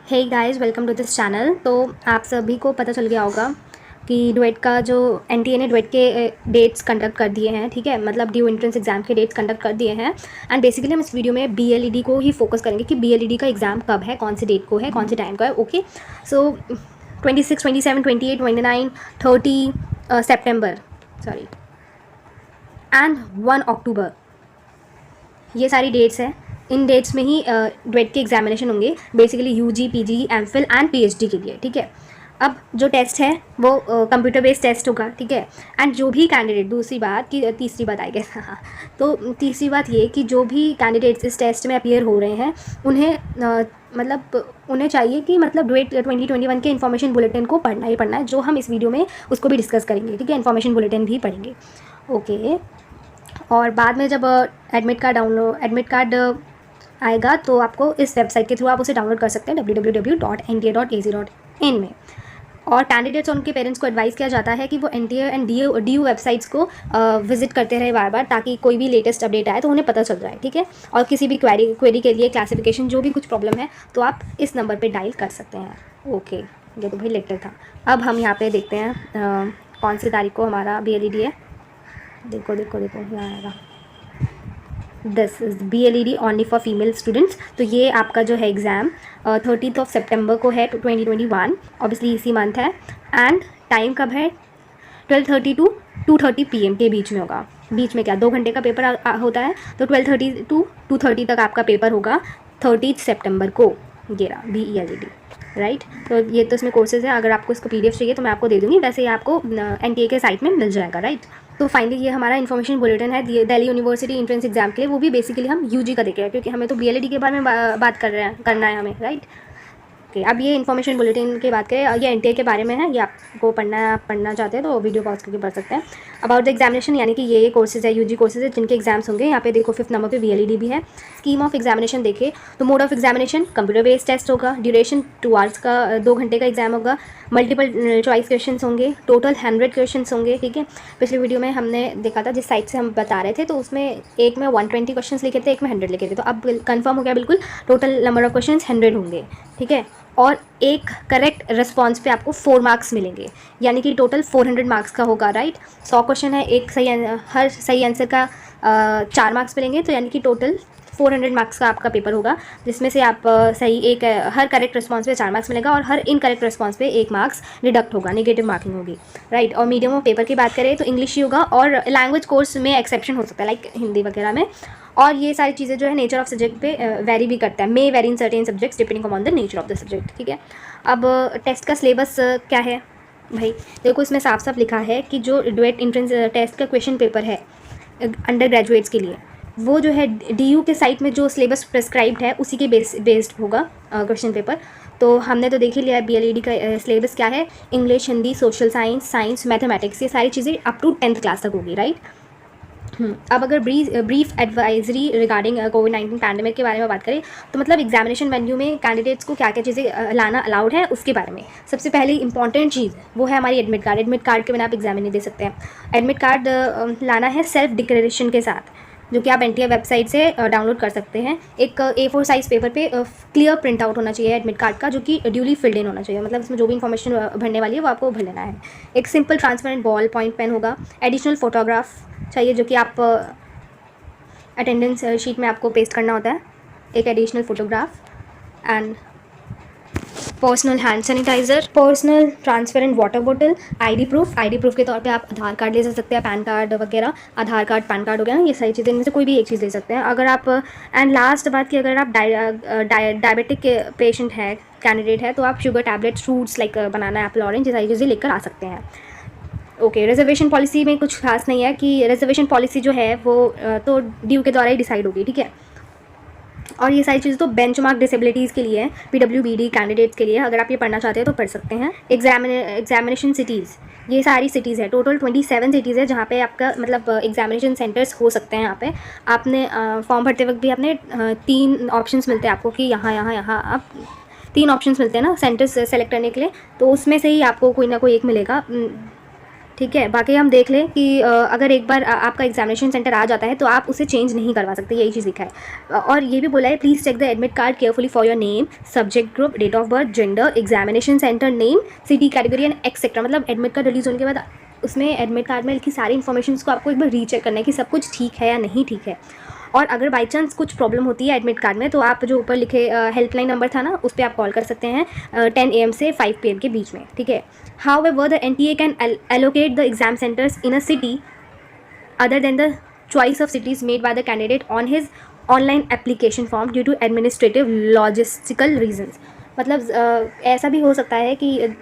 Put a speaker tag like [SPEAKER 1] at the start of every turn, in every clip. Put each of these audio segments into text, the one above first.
[SPEAKER 1] Hey guys, welcome to this channel. तो आप सभी को पता चल गया होगा कि डुएट का जो एनटीए ने डुएट के डेट्स कंडक्ट कर दिए हैं, ठीक है। मतलब ड्यू एंट्रेंस एग्जाम के डेट्स कंडक्ट कर दिए हैं। एंड बेसिकली हम इस वीडियो में बीएलईडी को ही फोकस करेंगे कि बीएलईडी का एग्ज़ाम कब है, कौन सी डेट को है, कौन सी टाइम का है। Okay, so 26, 27, 28, 29, 30 September sorry and 1 October, ये सारी डेट्स हैं। इन डेट्स में ही डुएट के एग्जामिनेशन होंगे, basically UG, PG, MPhil and PhD के लिए, ठीक है। अब जो टेस्ट है वो कंप्यूटर बेस्ड टेस्ट होगा, ठीक है। एंड जो भी कैंडिडेट, दूसरी बात कि तीसरी बात आई गेस हाँ, तो तीसरी बात ये कि जो भी कैंडिडेट्स इस टेस्ट में अपीयर हो रहे हैं उन्हें मतलब उन्हें चाहिए कि मतलब डुएट 2021 के इन्फॉर्मेशन बुलेटिन को पढ़ना ही पढ़ना है, जो हम इस वीडियो में उसको भी डिस्कस करेंगे, ठीक है। इन्फॉर्मेशन बुलेटिन भी पढ़ेंगे, ओके। और बाद में जब एडमिट कार्ड आएगा तो आपको इस वेबसाइट के थ्रू आप उसे डाउनलोड कर सकते हैं www.nta.ac.in में। और कैंडिडेट्स और उनके पेरेंट्स को एडवाइस किया जाता है कि वो एनटीए एंड डीयू वेबसाइट्स को विजिट करते रहे बार बार, ताकि कोई भी लेटेस्ट अपडेट आए तो उन्हें पता चल जाए, ठीक है। और किसी भी क्वेरी के लिए, क्लासिफिकेशन, जो भी कुछ प्रॉब्लम है तो आप इस नंबर पर डायल कर सकते हैं, ओके। ये तो भाई लेटर था। अब हम यहाँ पे देखते हैं कौन सी तारीख को हमारा बीएलईडी है। देखो यहाँ आएगा, this is BLED only for female students. तो ये आपका जो है एग्ज़ाम 30 सितंबर को है 2021, ऑब्वियसली इसी मंथ है। एंड टाइम कब है? 12:30 टू 2:30 PM के बीच में होगा। बीच में क्या, 2 घंटे का पेपर होता है, तो 12:30 टू 2:30 तक आपका पेपर होगा 30 सितंबर को। ये रहा BLED, राइट। तो ये तो इसमें कोर्सेज है। अगर आपको इसको PDF चाहिए तो मैं आपको दे दूँगी, वैसे ये आपको NTA के साइट में मिल जाएगा, राइट। तो फाइनली ये हमारा इन्फॉर्मेशन बुलेटिन है दिल्ली यूनिवर्सिटी एंट्रेंस एग्जाम के लिए। वो भी बेसिकली हम यूजी का देखेंगे, क्योंकि हमें तो BLED के बारे में बात करना है हमें, राइट। ओके, अब ये इन्फॉर्मेशन बुलेटिन की बात करें, ये एनटीए के बारे में है। ये आपको पढ़ना चाहते हैं तो वीडियो पॉज करके पढ़ सकते हैं। अबाउट द एग्जामिनेशन, यानी कि ये कोर्सेज है, यूजी कोर्सेज है जिनके एग्जाम्स होंगे। यहाँ पे देखो 5th नंबर पे BLED भी है। स्कीम ऑफ एग्जामिनेशन देखे तो mode of examination computer based test होगा। ड्यूरेशन 2 आवर्स का, 2 घंटे का एग्जाम होगा। मल्टीपल चॉइस क्वेश्चन होंगे, टोटल 100 क्वेश्चन होंगे, ठीक है। पिछले वीडियो में हमने देखा था जिस साइट से हम बता रहे थे, तो उसमें एक में 120 क्वेश्चन लिखे थे, एक में 100 लिखे थे। तो अब कंफर्म हो गया बिल्कुल, टोटल नंबर ऑफ क्वेश्चन 100 होंगे, ठीक है। और एक करेक्ट रिस्पॉन्स पे आपको 4 मार्क्स मिलेंगे, यानी कि टोटल 400 मार्क्स का होगा, राइट। 100 क्वेश्चन है, हर सही आंसर का 4 मार्क्स मिलेंगे, तो यानी कि टोटल 400 मार्क्स का आपका पेपर होगा, जिसमें से आप हर करेक्ट रिस्पॉन्स पे 4 मार्क्स मिलेगा और हर इनकरेक्ट रिस्पॉन्स पे 1 मार्क्स डिडक्ट होगा, नेगेटिव मार्किंग होगी, राइट। और मीडियम ऑफ पेपर की बात करें तो इंग्लिश ही होगा, और लैंग्वेज कोर्स में एक्सेप्शन हो सकता है, लाइक हिंदी वगैरह में। और ये सारी चीज़ें जो है नेचर ऑफ सब्जेक्ट पे वेरी भी करता है, may vary in certain subjects depending upon the nature of the subject, ठीक है। अब टेस्ट का सिलेबस क्या है भाई, देखो इसमें साफ साफ लिखा है कि जो डुएट एंट्रेंस टेस्ट का क्वेश्चन पेपर है अंडर ग्रेजुएट्स के लिए, वो जो है DU के साइट में जो सिलेबस प्रेस्क्राइब्ड है उसी के बेस्ड होगा क्वेश्चन पेपर। तो हमने तो देख ही लिया है BLED का सिलेबस क्या है। English, Hindi, social science, mathematics, ये सारी चीज़ें अप टू 10th क्लास तक होगी, राइट। अब अगर ब्रीफ एडवाइजरी रिगार्डिंग कोविड-19 पैंडेमिक के बारे में बात करें, तो मतलब एग्जामिनेशन वेन्यू में कैंडिडेट्स को क्या क्या चीज़ें लाना अलाउड है उसके बारे में सबसे पहले इंपॉर्टेंट चीज़ वो है हमारी एडमिट कार्ड। एडमिट कार्ड के बिना आप एग्जाम नहीं दे सकते हैं। एडमिट कार्ड लाना है सेल्फ डिक्लेरेशन के साथ, जो कि आप NTA वेबसाइट से डाउनलोड कर सकते हैं। एक A4 साइज़ पेपर पे क्लियर प्रिंट आउट होना चाहिए एडमिट कार्ड का, जो कि ड्यूली फिल्ड इन होना चाहिए, मतलब इसमें जो भी इन्फॉर्मेशन भरने वाली है वो आपको भर लेना है। एक simple transparent ball point pen होगा। एडिशनल फोटोग्राफ चाहिए, जो कि आप अटेंडेंस शीट में आपको पेस्ट करना होता है, एक additional photograph. And personal hand sanitizer, personal transparent water बोतल, ID प्रूफ के तौर पे आप आधार कार्ड ले सकते हैं, पैन कार्ड वगैरह। आधार कार्ड, पैन कार्ड हो गया ना, ये सारी चीज़ें, इनमें से कोई भी एक चीज़ ले सकते हैं अगर आप। एंड लास्ट बात कि अगर आप डायबिटिक पेशेंट है, कैंडिडेट है, तो आप शुगर टैबलेट्स, फ्रूट्स लाइक बनाना, एप्पल, ऑरेंज, ये सारी चीज़ें लेकर आ सकते हैं, ओके। रिजर्वेशन पॉलिसी में कुछ खास नहीं है कि रिजर्वेशन पॉलिसी जो है वो तो DU के द्वारा ही डिसाइड होगी, ठीक है। और ये सारी चीज़ें तो बेंचमार्क डिसेबिलिटीज़ के लिए है, PWBD कैंडिडेट्स के लिए। अगर आप ये पढ़ना चाहते हैं तो पढ़ सकते हैं। एग्जामिनेशन सिटीज़, ये सारी सिटीज़ है, टोटल 27 सिटीज़ है जहाँ पे आपका मतलब एग्जामिनेशन सेंटर्स हो सकते हैं। यहाँ पे आपने फॉर्म भरते वक्त भी आपने 3 ऑप्शंस मिलते हैं आपको कि यहाँ आप 3 ऑप्शंस मिलते हैं ना सेंटर्स सेलेक्ट करने के लिए, तो उसमें से ही आपको कोई ना कोई एक मिलेगा, ठीक है। बाकी हम देख लें कि अगर एक बार आपका एग्जामिनेशन सेंटर आ जाता है तो आप उसे चेंज नहीं करवा सकते, यही चीज़ लिखा है। और ये भी बोला है, please check the admit card carefully for your name, subject group, date of birth, gender, examination centre name, city category and etcetera. मतलब एडमिट कार्ड रिलीज होने के बाद उसमें एडमिट कार्ड में लिखी सारी इन्फॉर्मेशन को आपको एक बार रीचेक करना है कि सब कुछ ठीक है या नहीं ठीक है। और अगर बाई चांस कुछ प्रॉब्लम होती है एडमिट कार्ड में तो आप जो ऊपर लिखे हेल्पलाइन नंबर था ना, उस पर आप कॉल कर सकते हैं 10 AM से 5 PM के बीच में, ठीक है। However, the NTA can allocate the exam centers in a city other than the choice of cities made by the candidate on his online application form due to administrative logistical reasons। मतलब ऐसा भी हो सकता है कि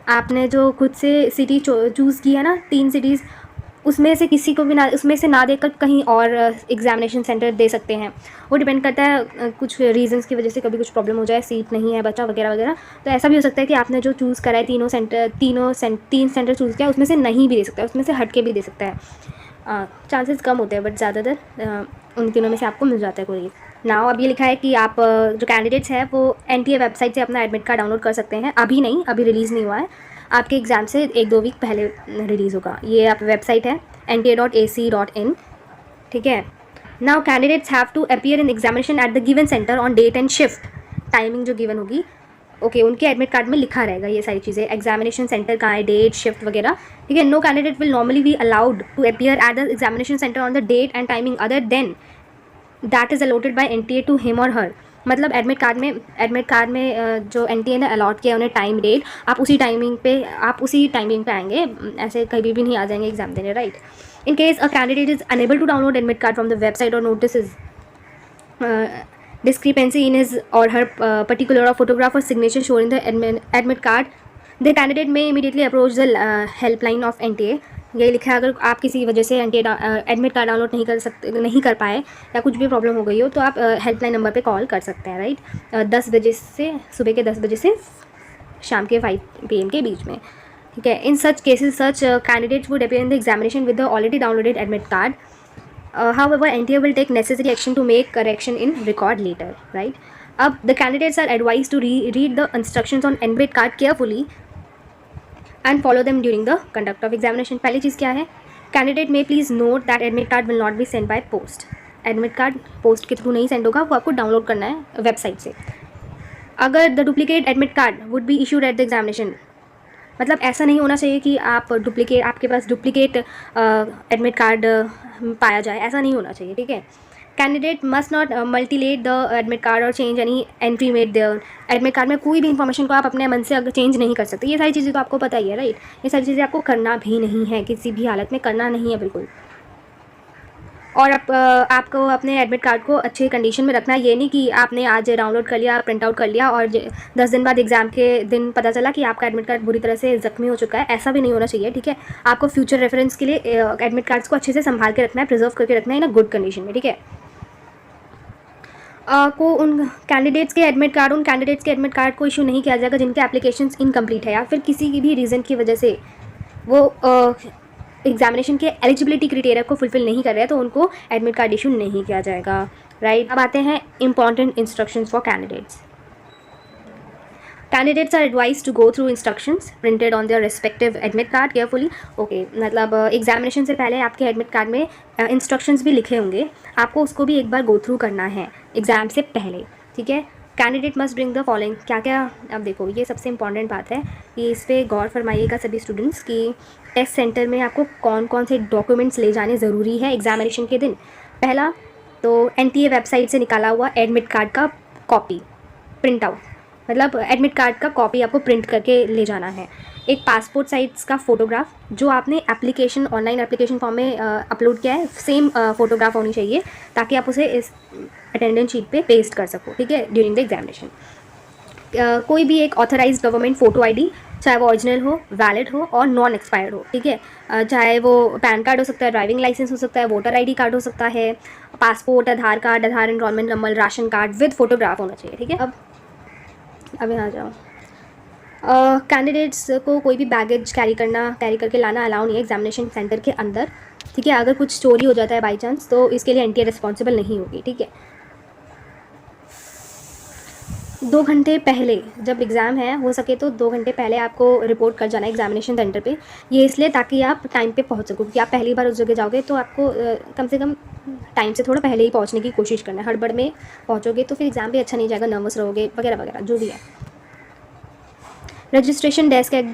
[SPEAKER 1] आपने जो खुद से सिटी चूज़ की है ना, 3 सिटीज़, उसमें से किसी को भी ना, उसमें से ना देकर कहीं और एग्जामिनेशन सेंटर दे सकते हैं। वो डिपेंड करता है कुछ रीजंस की वजह से, कभी कुछ प्रॉब्लम हो जाए, सीट नहीं है बचा वगैरह वगैरह, तो ऐसा भी हो सकता है कि आपने जो चूज़ करा है तीन सेंटर चूज़ किया, उसमें से नहीं भी दे सकता है, उसमें से हट के भी दे सकता है। चांसेस कम होते हैं बट ज़्यादातर उन तीनों में से आपको मिल जाता है कोई। नाउ अब ये लिखा है कि आप जो कैंडिडेट्स हैं वो NTA वेबसाइट से अपना एडमिट कार्ड डाउनलोड कर सकते हैं। अभी नहीं, अभी रिलीज़ नहीं हुआ है, आपके एग्ज़ाम से 1-2 वीक पहले रिलीज़ होगा। ये आप वेबसाइट है nta.ac.in, ठीक है। Now candidates have to appear in examination at the given centre on date and shift, timing जो गिवन होगी, ओके, उनके एडमिट कार्ड में लिखा रहेगा ये सारी चीज़ें, एग्जामिनेशन सेंटर कहाँ है, डेट, शिफ्ट वगैरह, ठीक है। No candidate will normally be allowed to appear at the examination centre on the date and timing other than that is allotted by NTA to him or her. मतलब admit card में जो NTA ने allot किया उन्हें time date, आप उसी timing पे आएंगे, ऐसे कभी भी नहीं आ जाएंगे एग्जाम देने, right. In case a candidate is unable to download admit card from the website or notice discrepancy in his or her particular or photograph or signature shown in the admit card, the candidate may immediately approach the helpline of NTA। यही लिखा है, अगर आप किसी वजह से admit card download नहीं कर पाए या कुछ भी प्रॉब्लम हो गई हो तो आप हेल्पलाइन नंबर पे कॉल कर सकते हैं, राइट। 10 बजे से, सुबह के 10 बजे से शाम के 5 PM के बीच में, ठीक है। In such cases such candidates would appear in the examination with the already downloaded admit card. However, NTA will take necessary action to make correction in record later, right? अब the candidates are advised to read the instructions on admit card carefully and follow them during the conduct of examination। पहली चीज़ क्या है, candidate may please note that admit card will not be sent by post। Admit card post के through नहीं send होगा, वो आपको download करना है वेबसाइट से। अगर the duplicate admit card would be issued at the examination, मतलब ऐसा नहीं होना चाहिए कि आपके पास डुप्लीकेट एडमिट कार्ड पाया जाए, ऐसा नहीं होना चाहिए, ठीक है। Candidate must not mutilate the admit card और change any entry made there. Admit card में कोई भी इन्फॉर्मेशन को आप अपने मन से अगर चेंज नहीं कर सकते, ये सारी चीज़ें तो आपको पता ही है, राइट। ये सारी चीज़ें आपको करना भी नहीं है, किसी भी हालत में करना नहीं है बिल्कुल। और आपको अपने एडमिट कार्ड को अच्छे कंडीशन में रखना है। ये नहीं कि आपने आज डाउनलोड कर लिया, प्रिंट आउट कर लिया और 10 दिन बाद एग्ज़ाम के दिन पता चला कि आपका एडमिट कार्ड बुरी तरह से ज़ख्मी हो चुका है, ऐसा भी नहीं होना चाहिए, ठीक है। आपको फ्यूचर रेफरेंस के लिए एडमिट कार्ड्स को अच्छे से संभाल के रखना है, प्रिजर्व करके रखना है इन गुड कंडीशन में, ठीक है। उन कैंडिडेट्स के एडमिट कार्ड को इशू नहीं किया जाएगा जिनके एप्लीकेशंस इनकम्प्लीट है या फिर किसी की भी रीज़न की वजह से वो एग्जामिनेशन के एलिजिबिलिटी क्राइटेरिया को फुलफिल नहीं कर रहे हैं, तो उनको एडमिट कार्ड इशू नहीं किया जाएगा, राइट। अब आते हैं important instructions for candidates. Candidates are advise to go through instructions printed on their respective admit card carefully, okay. मतलब एग्जामिनेशन से पहले आपके एडमिट कार्ड में इंस्ट्रक्शंस भी लिखे होंगे, आपको उसको भी एक बार गो थ्रू करना है एग्ज़ाम से पहले, ठीक है। Candidate must bring the following, क्या क्या, अब देखो ये सबसे इंपॉर्टेंट बात है कि इस पर गौर फरमाइएगा सभी स्टूडेंट्स कि टेस्ट सेंटर में आपको कौन कौन से डॉक्यूमेंट्स ले जाने ज़रूरी है एग्जामिनेशन के दिन। पहला तो NTA वेबसाइट से निकाला हुआ एडमिट कार्ड का कॉपी, प्रिंट आउट, मतलब एडमिट कार्ड का कॉपी आपको प्रिंट करके ले जाना है। एक पासपोर्ट साइज़ का फ़ोटोग्राफ जो आपने ऑनलाइन एप्लीकेशन फॉर्म में अपलोड किया है, सेम फ़ोटोग्राफ होनी चाहिए ताकि आप उसे इस अटेंडेंस शीट पे पेस्ट कर सको, ठीक है, ड्यूरिंग द एग्जामिनेशन। कोई भी एक ऑथराइज्ड गवर्नमेंट फ़ोटो ID, चाहे वो ओरिजिनल हो, वैलिड हो और नॉन एक्सपायर्ड हो, ठीक है। चाहे वो पैन कार्ड हो सकता है, ड्राइविंग लाइसेंस हो सकता है, वोटर ID कार्ड हो सकता है, passport, Aadhaar card, Aadhaar enrolment number, ration card with photograph होना चाहिए, ठीक है। अब यहाँ जाओ, कैंडिडेट्स को कोई भी बैगेज कैरी करके लाना अलाउ नहीं है एग्जामिनेशन सेंटर के अंदर, ठीक है। अगर कुछ चोरी हो जाता है बाई चांस तो इसके लिए NTA रिस्पॉन्सिबल नहीं होगी, ठीक है। 2 घंटे पहले जब एग्ज़ाम है, हो सके तो 2 घंटे पहले आपको रिपोर्ट कर जाना है एग्जामिनेशन सेंटर पे। ये इसलिए ताकि आप टाइम पे पहुंच सको, क्योंकि आप पहली बार उस जगह जाओगे तो आपको कम से कम टाइम से थोड़ा पहले ही पहुंचने की कोशिश करना है। हड़बड़ में पहुंचोगे तो फिर एग्ज़ाम भी अच्छा नहीं जाएगा, नर्वस रहोगे वगैरह वगैरह जो भी है। Registration desk at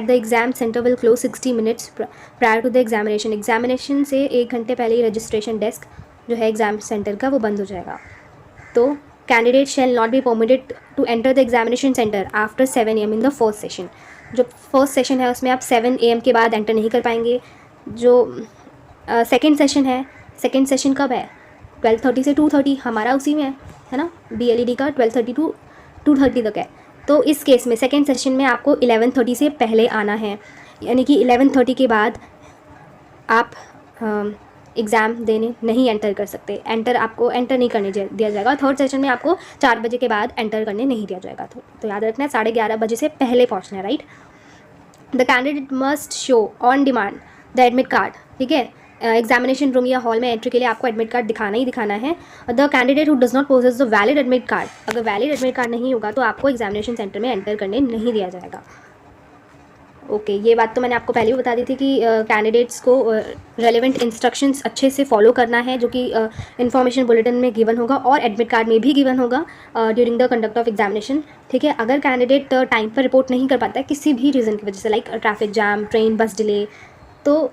[SPEAKER 1] the exam centre will close 60 minutes prior to the examination. Examination से 1 घंटे पहले ही रजिस्ट्रेशन डेस्क जो है एग्ज़ाम सेंटर का वो बंद हो जाएगा। तो candidate shall not be permitted to enter the examination centre after 7 AM in the first session. जो फर्स्ट सेशन है उसमें आप 7 AM के बाद एंटर नहीं कर पाएंगे। जो सेकेंड सेशन है, सेकेंड सेशन कब है? 12:30 से 2:30, हमारा उसी में है ना, BLED का 12:30 टू 2:30 तक है। तो इस केस में सेकेंड सेशन में आपको 11:30 से पहले आना है, यानी कि 11:30 के बाद आप एग्ज़ाम देने नहीं एंटर कर सकते। आपको एंटर नहीं करने दिया जाएगा। थर्ड सेशन में आपको 4 बजे के बाद एंटर करने नहीं दिया जाएगा। तो याद रखना है 11:30 बजे से पहले पहुंचना है, right. The candidate must show on demand the admit card, ठीक है। एग्जामिनेशन रूम या हॉल में एंट्री के लिए आपको एडमिट कार्ड दिखाना ही दिखाना है। The candidate who does not possess the valid admit card, अगर वैलिड एडमिट कार्ड नहीं होगा तो आपको एग्जामिनेशन सेंटर में एंटर करने नहीं दिया जाएगा। ओके, ये बात तो मैंने आपको पहले भी बता दी थी कि कैंडिडेट्स को रेलेवेंट इंस्ट्रक्शंस अच्छे से फॉलो करना है, जो कि इन्फॉर्मेशन बुलेटिन में गिवन होगा और एडमिट कार्ड में भी गिवन होगा during the conduct of examination, ठीक है। अगर कैंडिडेट टाइम पर रिपोर्ट नहीं कर पाता है किसी भी रीज़न की वजह से, like traffic jam, train, bus delay, तो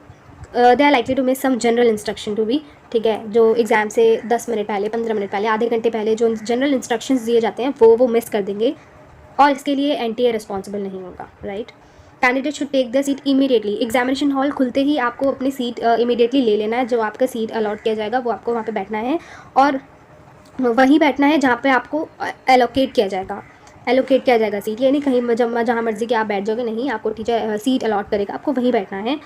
[SPEAKER 1] they are likely to miss some general instruction to be, ठीक है। जो एग्ज़ाम से 10 मिनट पहले, 15 मिनट पहले, आधे घंटे पहले जो जनरल इंस्ट्रक्शंस दिए जाते हैं वो मिस कर देंगे और इसके लिए NTA रिस्पॉन्सिबल नहीं होगा, right. Candidate should take the seat immediately. Examination hall खुलते ही आपको अपनी सीट इमीडिएटली ले लेना है। जो आपका सीट अलॉट किया जाएगा वो आपको वहाँ पे बैठना है और वहीं बैठना है जहाँ पे आपको एलोकेट किया जाएगा सीट, यानी कहीं जहाँ मर्जी के आप बैठ जाओगे नहीं, आपको टीचर सीट अलॉट करेगा, आपको वहीं बैठना है।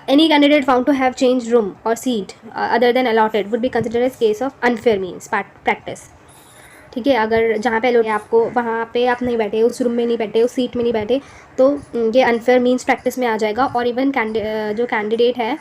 [SPEAKER 1] Any candidate found to have change room और seat other than allotted would be considered as case of unfair means practice, ठीक है। अगर जहाँ पे लोग आपको वहाँ पे आप नहीं बैठे, उस रूम में नहीं बैठे, उस सीट में नहीं बैठे, तो ये अनफेयर मीन्स प्रैक्टिस में आ जाएगा और इवन जो कैंडिडेट है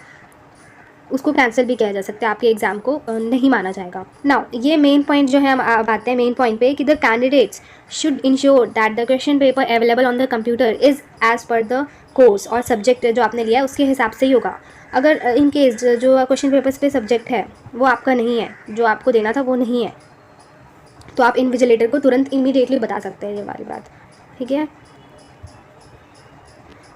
[SPEAKER 1] उसको कैंसिल भी किया जा सकता है, आपके एग्ज़ाम को नहीं माना जाएगा। नाउ ये मेन पॉइंट जो है, हम आते हैं मेन पॉइंट पे कि the candidates should ensure that the question paper available on the computer is as per the course और सब्जेक्ट जो आपने लिया है उसके हिसाब से ही होगा। अगर इन केस जो क्वेश्चन पेपर्स पे सब्जेक्ट है वो आपका नहीं है, जो आपको देना था वो नहीं है, तो आप इन्विजिलेटर को तुरंत इमीडिएटली बता सकते हैं ये वाली बात, ठीक है।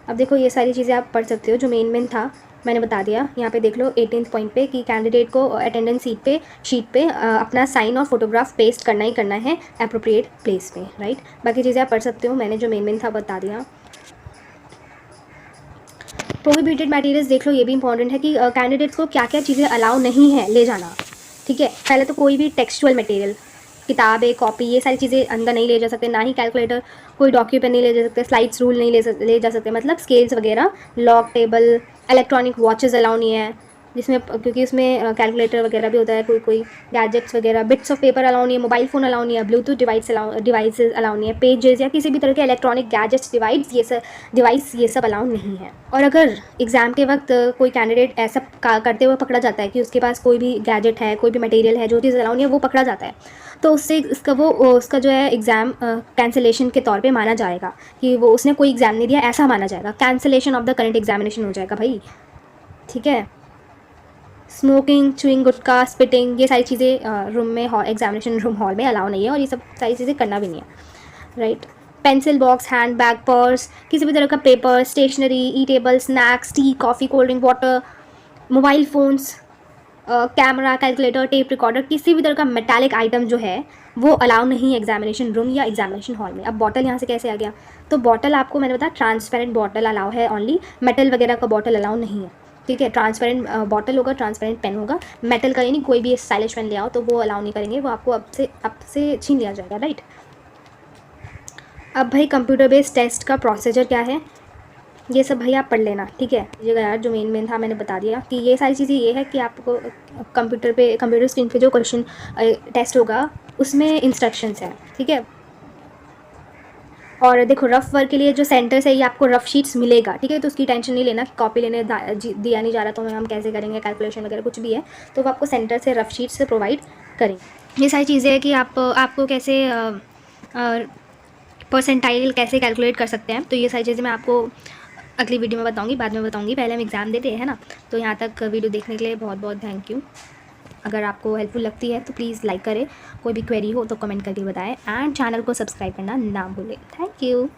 [SPEAKER 1] अब देखो ये सारी चीज़ें आप पढ़ सकते हो, जो मेन था मैंने बता दिया। यहाँ पे देख लो 18th पॉइंट पे कि कैंडिडेट को अटेंडेंस शीट पे अपना साइन और फोटोग्राफ पेस्ट करना ही करना है अप्रोप्रिएट प्लेस पे, राइट। बाकी चीज़ें आप पढ़ सकते हो, मैंने जो मेन था बता दिया। प्रोहिबिटेड मटेरियल्स देख लो, ये भी इंपॉर्टेंट है कि कैंडिडेट्स को क्या क्या चीज़ें अलाउ नहीं है ले जाना, ठीक है। पहले तो कोई भी टेक्सचुअल मटेरियल, किताबें, कॉपी, ये सारी चीज़ें अंदर नहीं ले जा सकते, ना ही कैलकुलेटर, कोई डॉक्यूमेंट नहीं ले जा सकते, स्लाइड्स रूल नहीं ले जा सकते, मतलब स्केल्स वगैरह, log table, electronic watches allow नहीं है जिसमें, क्योंकि उसमें कैलकुलेटर वगैरह भी होता है, कोई गैजेट्स वगैरह, बिट्स ऑफ पेपर अलाउ नहीं है, मोबाइल फ़ोन अलाउ नहीं है, ब्लूटूथ डिवाइसेस अलाउ नहीं है, पेजेस या किसी भी तरह के इलेक्ट्रॉनिक गैजेट्स डिवाइस ये सब अलाउ नहीं है। और अगर एग्ज़ाम के वक्त कोई कैंडिडेट ऐसा करते हुए पकड़ा जाता है कि उसके पास कोई भी गैजेट है, कोई भी मटेरियल है, जो चीज़ अलाउ नहीं है, वो पकड़ा जाता है, तो उससे उसका जो है एग्ज़ाम कैंसिलेशन के तौर पे माना जाएगा कि वो उसने कोई एग्ज़ाम नहीं दिया, ऐसा माना जाएगा। Cancellation of the current examination हो जाएगा भाई, ठीक है। स्मोकिंग, च्युइंग गुटखा, स्पिटिंग, ये सारी चीज़ें रूम में एग्जामिनेशन रूम हॉल में अलाउ नहीं है और ये सब सारी चीज़ें करना भी नहीं है, right. Pencil box, hand bag, purse, किसी भी तरह का पेपर, स्टेशनरी, ई table, snacks, tea, coffee, cold drink, water, mobile phones, camera, calculator, tape recorder, किसी भी तरह का मेटालिक आइटम जो है वो अलाउ नहीं है एग्जामिनेशन रूम या एग्जामिनेशन हॉल में। अब बॉटल यहाँ से कैसे आ गया? तो बॉटल आपको मैंने बताया ट्रांसपेरेंट बॉटल अलाउ है ओनली, मेटल वगैरह का बॉटल अलाउ नहीं है, ठीक है। ट्रांसपेरेंट बॉटल होगा, ट्रांसपेरेंट पेन होगा, मेटल का यानी कोई भी स्टाइलिश पेन ले आओ तो वो अलाउ नहीं करेंगे, वो आपको आपसे छीन लिया जाएगा, राइट। अब भाई कंप्यूटर बेस्ड टेस्ट का प्रोसीजर क्या है ये सब भाई आप पढ़ लेना, ठीक है। ये यार जो मेन था मैंने बता दिया कि ये सारी चीज़ें ये है कि आपको कंप्यूटर स्क्रीन पे जो क्वेश्चन टेस्ट होगा उसमें इंस्ट्रक्शंस हैं, ठीक है। और देखो रफ़ वर्क के लिए जो सेंटर से ही आपको रफ़ शीट्स मिलेगा, ठीक है, तो उसकी टेंशन नहीं लेना कि कॉपी लेने दिया नहीं जा रहा तो हम कैसे करेंगे कैलकुलेशन वगैरह कुछ भी है, तो वो आपको सेंटर से रफ़ शीट्स से प्रोवाइड करेंगे। ये सारी चीज़ें हैं कि आपको कैसे और परसेंटाइल कैसे कैलकुलेट कर सकते हैं। तो ये सारी चीज़ें मैं आपको अगली वीडियो में बताऊंगी, बाद में बताऊंगी, पहले हम एग्ज़ाम देते हैं ना। तो यहाँ तक वीडियो देखने के लिए बहुत बहुत थैंक यू। अगर आपको हेल्पफुल लगती है तो प्लीज़ लाइक करें, कोई भी क्वेरी हो तो कमेंट करके बताएं, एंड चैनल को सब्सक्राइब करना ना भूलें। Thank you.